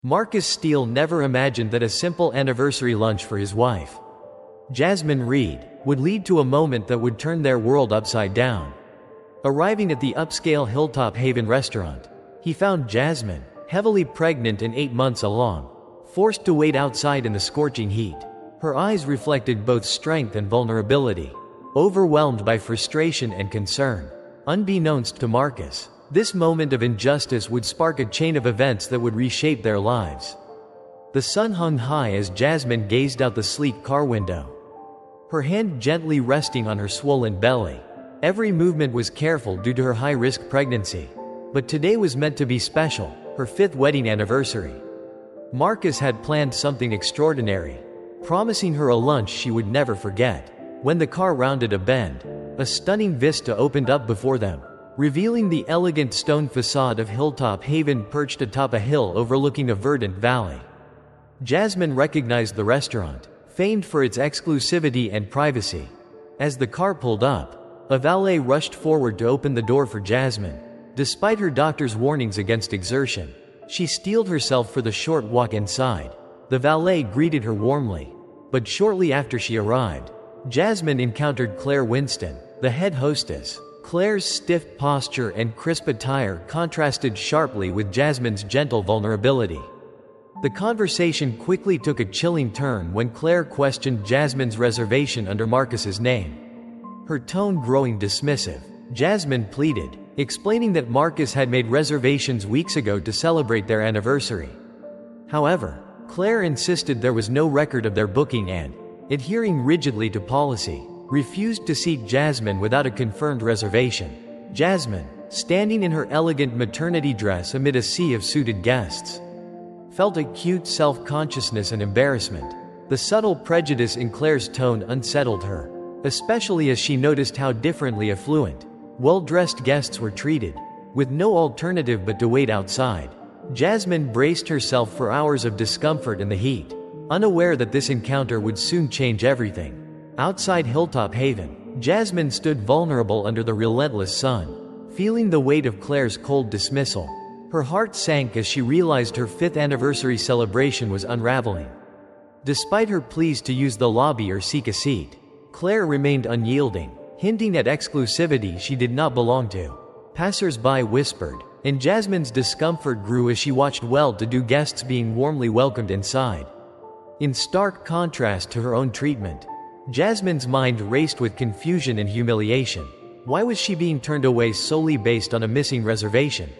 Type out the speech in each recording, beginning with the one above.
Marcus Steele never imagined that a simple anniversary lunch for his wife, Jasmine Reed, would lead to a moment that would turn their world upside down. Arriving at the upscale Hilltop Haven restaurant, he found Jasmine, heavily pregnant and 8 months along, forced to wait outside in the scorching heat. Her eyes reflected both strength and vulnerability, overwhelmed by frustration and concern. Unbeknownst to Marcus, this moment of injustice would spark a chain of events that would reshape their lives. The sun hung high as Jasmine gazed out the sleek car window, her hand gently resting on her swollen belly. Every movement was careful due to her high-risk pregnancy. But today was meant to be special, her 5th wedding anniversary. Marcus had planned something extraordinary, promising her a lunch she would never forget. When the car rounded a bend, a stunning vista opened up before them, revealing the elegant stone facade of Hilltop Haven perched atop a hill overlooking a verdant valley. Jasmine recognized the restaurant, famed for its exclusivity and privacy. As the car pulled up, a valet rushed forward to open the door for Jasmine. Despite her doctor's warnings against exertion, she steeled herself for the short walk inside. The valet greeted her warmly, but shortly after she arrived, Jasmine encountered Claire Winston, the head hostess. Claire's stiff posture and crisp attire contrasted sharply with Jasmine's gentle vulnerability. The conversation quickly took a chilling turn when Claire questioned Jasmine's reservation under Marcus's name. Her tone growing dismissive, Jasmine pleaded, explaining that Marcus had made reservations weeks ago to celebrate their anniversary. However, Claire insisted there was no record of their booking and, adhering rigidly to policy, refused to seat Jasmine without a confirmed reservation. Jasmine, standing in her elegant maternity dress amid a sea of suited guests, felt acute self-consciousness and embarrassment. The subtle prejudice in Claire's tone unsettled her, especially as she noticed how differently affluent, well-dressed guests were treated. With no alternative but to wait outside, Jasmine braced herself for hours of discomfort in the heat, unaware that this encounter would soon change everything. Outside Hilltop Haven, Jasmine stood vulnerable under the relentless sun, feeling the weight of Claire's cold dismissal. Her heart sank as she realized her 5th anniversary celebration was unraveling. Despite her pleas to use the lobby or seek a seat, Claire remained unyielding, hinting at exclusivity she did not belong to. Passers-by whispered, and Jasmine's discomfort grew as she watched well-to-do guests being warmly welcomed inside. In stark contrast to her own treatment, Jasmine's mind raced with confusion and humiliation. Why was she being turned away solely based on a missing reservation?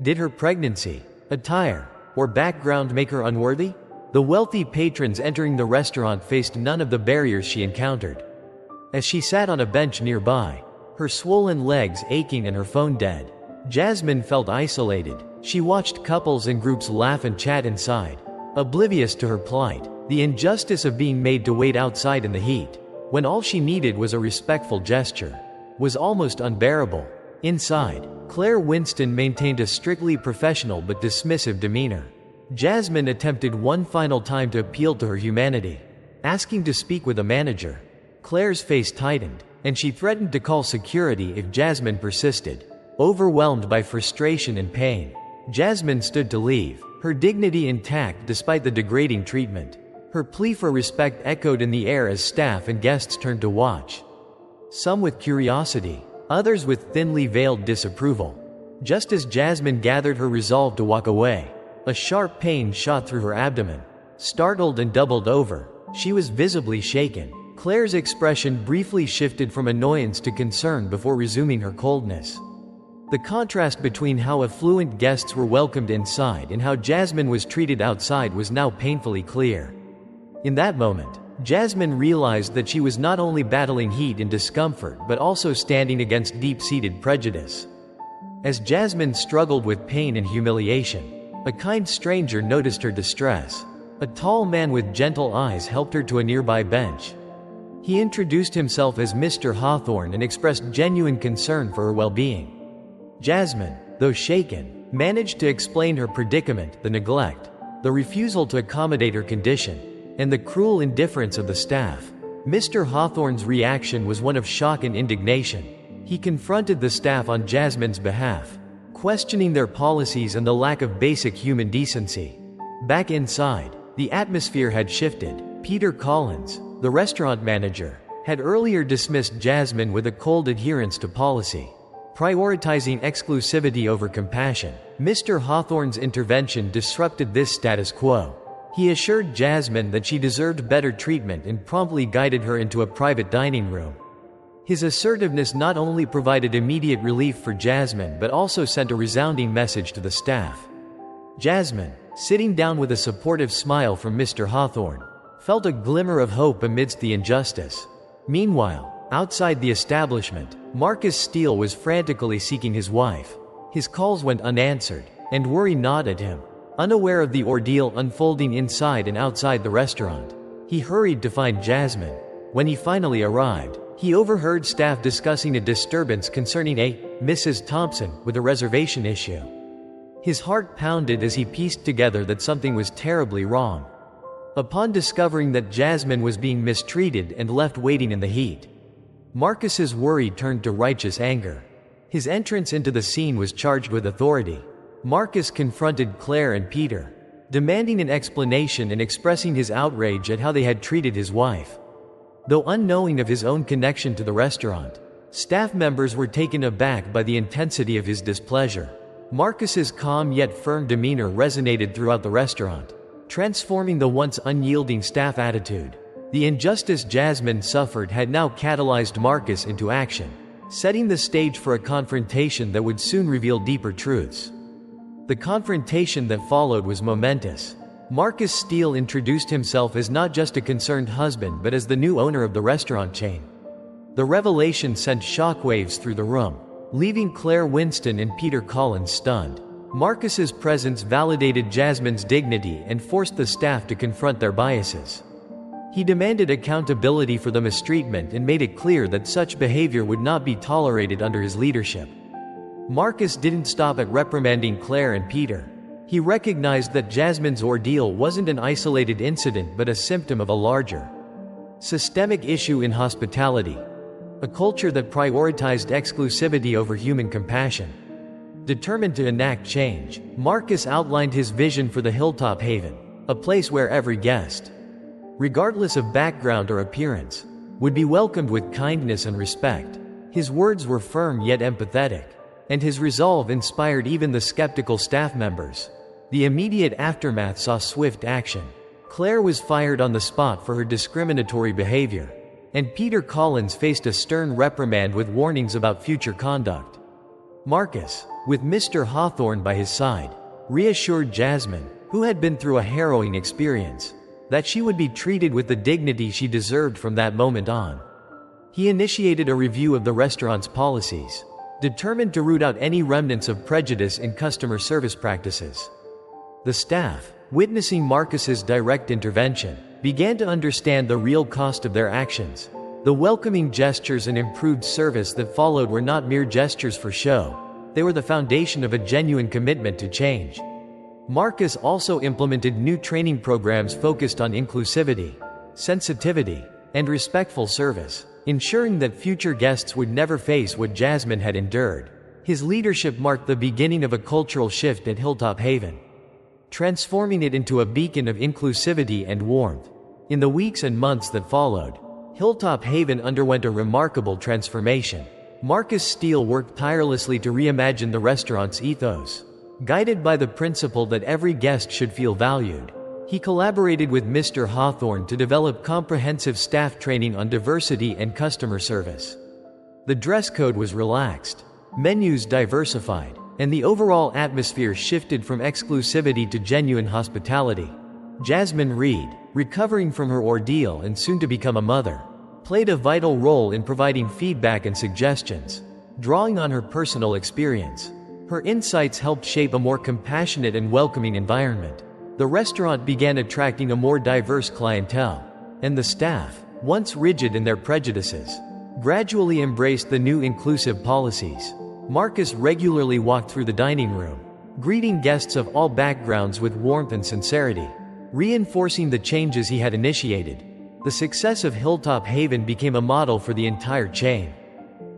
Did her pregnancy, attire, or background make her unworthy? The wealthy patrons entering the restaurant faced none of the barriers she encountered. As she sat on a bench nearby, her swollen legs aching and her phone dead, Jasmine felt isolated. She watched couples and groups laugh and chat inside, oblivious to her plight. The injustice of being made to wait outside in the heat, when all she needed was a respectful gesture, was almost unbearable. Inside, Claire Winston maintained a strictly professional but dismissive demeanor. Jasmine attempted one final time to appeal to her humanity, asking to speak with a manager. Claire's face tightened, and she threatened to call security if Jasmine persisted. Overwhelmed by frustration and pain, Jasmine stood to leave, her dignity intact despite the degrading treatment. Her plea for respect echoed in the air as staff and guests turned to watch, some with curiosity, others with thinly veiled disapproval. Just as Jasmine gathered her resolve to walk away, a sharp pain shot through her abdomen. Startled and doubled over, she was visibly shaken. Claire's expression briefly shifted from annoyance to concern before resuming her coldness. The contrast between how affluent guests were welcomed inside and how Jasmine was treated outside was now painfully clear. In that moment, Jasmine realized that she was not only battling heat and discomfort but also standing against deep-seated prejudice. As Jasmine struggled with pain and humiliation, a kind stranger noticed her distress. A tall man with gentle eyes helped her to a nearby bench. He introduced himself as Mr. Hawthorne and expressed genuine concern for her well-being. Jasmine, though shaken, managed to explain her predicament: the neglect, the refusal to accommodate her condition, and the cruel indifference of the staff. Mr. Hawthorne's reaction was one of shock and indignation. He confronted the staff on Jasmine's behalf, questioning their policies and the lack of basic human decency. Back inside, the atmosphere had shifted. Peter Collins, the restaurant manager, had earlier dismissed Jasmine with a cold adherence to policy, prioritizing exclusivity over compassion. Mr. Hawthorne's intervention disrupted this status quo. He assured Jasmine that she deserved better treatment and promptly guided her into a private dining room. His assertiveness not only provided immediate relief for Jasmine but also sent a resounding message to the staff. Jasmine, sitting down with a supportive smile from Mr. Hawthorne, felt a glimmer of hope amidst the injustice. Meanwhile, outside the establishment, Marcus Steele was frantically seeking his wife. His calls went unanswered, and worry gnawed at him. Unaware of the ordeal unfolding inside and outside the restaurant, he hurried to find Jasmine. When he finally arrived, he overheard staff discussing a disturbance concerning a Mrs. Thompson with a reservation issue. His heart pounded as he pieced together that something was terribly wrong. Upon discovering that Jasmine was being mistreated and left waiting in the heat, Marcus's worry turned to righteous anger. His entrance into the scene was charged with authority. Marcus confronted Claire and Peter, demanding an explanation and expressing his outrage at how they had treated his wife. Though unknowing of his own connection to the restaurant, staff members were taken aback by the intensity of his displeasure. Marcus's calm yet firm demeanor resonated throughout the restaurant, transforming the once unyielding staff attitude. The injustice Jasmine suffered had now catalyzed Marcus into action, setting the stage for a confrontation that would soon reveal deeper truths. The confrontation that followed was momentous. Marcus Steele introduced himself as not just a concerned husband but as the new owner of the restaurant chain. The revelation sent shockwaves through the room, leaving Claire Winston and Peter Collins stunned. Marcus's presence validated Jasmine's dignity and forced the staff to confront their biases. He demanded accountability for the mistreatment and made it clear that such behavior would not be tolerated under his leadership. Marcus didn't stop at reprimanding Claire and Peter. He recognized that Jasmine's ordeal wasn't an isolated incident but a symptom of a larger, systemic issue in hospitality, a culture that prioritized exclusivity over human compassion. Determined to enact change, Marcus outlined his vision for the Hilltop Haven, a place where every guest, regardless of background or appearance, would be welcomed with kindness and respect. His words were firm yet empathetic, and his resolve inspired even the skeptical staff members. The immediate aftermath saw swift action. Claire was fired on the spot for her discriminatory behavior, and Peter Collins faced a stern reprimand with warnings about future conduct. Marcus, with Mr. Hawthorne by his side, reassured Jasmine, who had been through a harrowing experience, that she would be treated with the dignity she deserved from that moment on. He initiated a review of the restaurant's policies, determined to root out any remnants of prejudice in customer service practices. The staff, witnessing Marcus's direct intervention, began to understand the real cost of their actions. The welcoming gestures and improved service that followed were not mere gestures for show. They were the foundation of a genuine commitment to change. Marcus also implemented new training programs focused on inclusivity, sensitivity, and respectful service, ensuring that future guests would never face what Jasmine had endured. His leadership marked the beginning of a cultural shift at Hilltop Haven, transforming it into a beacon of inclusivity and warmth. In the weeks and months that followed, Hilltop Haven underwent a remarkable transformation. Marcus Steele worked tirelessly to reimagine the restaurant's ethos. Guided by the principle that every guest should feel valued, he collaborated with Mr. Hawthorne to develop comprehensive staff training on diversity and customer service. The dress code was relaxed, menus diversified, and the overall atmosphere shifted from exclusivity to genuine hospitality. Jasmine Reed, recovering from her ordeal and soon to become a mother, played a vital role in providing feedback and suggestions, drawing on her personal experience. Her insights helped shape a more compassionate and welcoming environment. The restaurant began attracting a more diverse clientele, and the staff, once rigid in their prejudices, gradually embraced the new inclusive policies. Marcus regularly walked through the dining room, greeting guests of all backgrounds with warmth and sincerity, reinforcing the changes he had initiated. The success of Hilltop Haven became a model for the entire chain.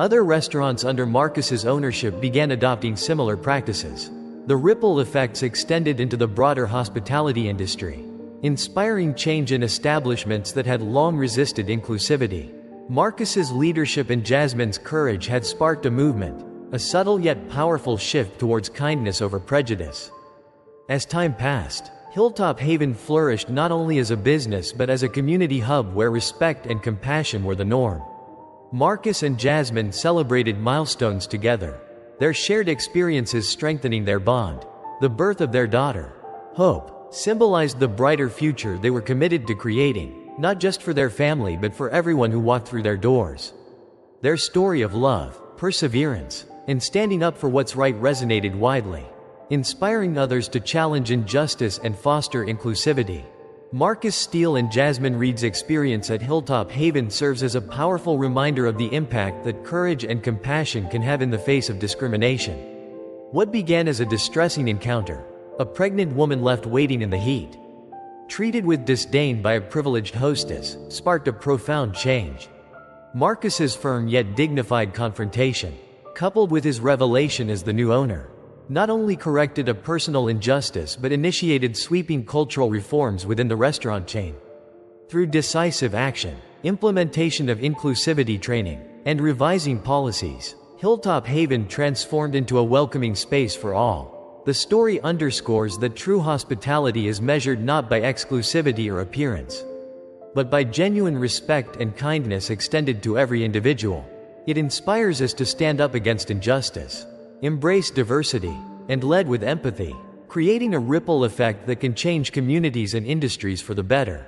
Other restaurants under Marcus's ownership began adopting similar practices. The ripple effects extended into the broader hospitality industry, inspiring change in establishments that had long resisted inclusivity. Marcus's leadership and Jasmine's courage had sparked a movement, a subtle yet powerful shift towards kindness over prejudice. As time passed, Hilltop Haven flourished not only as a business but as a community hub where respect and compassion were the norm. Marcus and Jasmine celebrated milestones together, their shared experiences strengthening their bond. The birth of their daughter, Hope, symbolized the brighter future they were committed to creating, not just for their family but for everyone who walked through their doors. Their story of love, perseverance, and standing up for what's right resonated widely, inspiring others to challenge injustice and foster inclusivity. Marcus Steele and Jasmine Reed's experience at Hilltop Haven serves as a powerful reminder of the impact that courage and compassion can have in the face of discrimination. What began as a distressing encounter, a pregnant woman left waiting in the heat, treated with disdain by a privileged hostess, sparked a profound change. Marcus's firm yet dignified confrontation, coupled with his revelation as the new owner, not only corrected a personal injustice but initiated sweeping cultural reforms within the restaurant chain. Through decisive action, implementation of inclusivity training, and revising policies, Hilltop Haven transformed into a welcoming space for all. The story underscores that true hospitality is measured not by exclusivity or appearance, but by genuine respect and kindness extended to every individual. It inspires us to stand up against injustice, embrace diversity, and lead with empathy, creating a ripple effect that can change communities and industries for the better.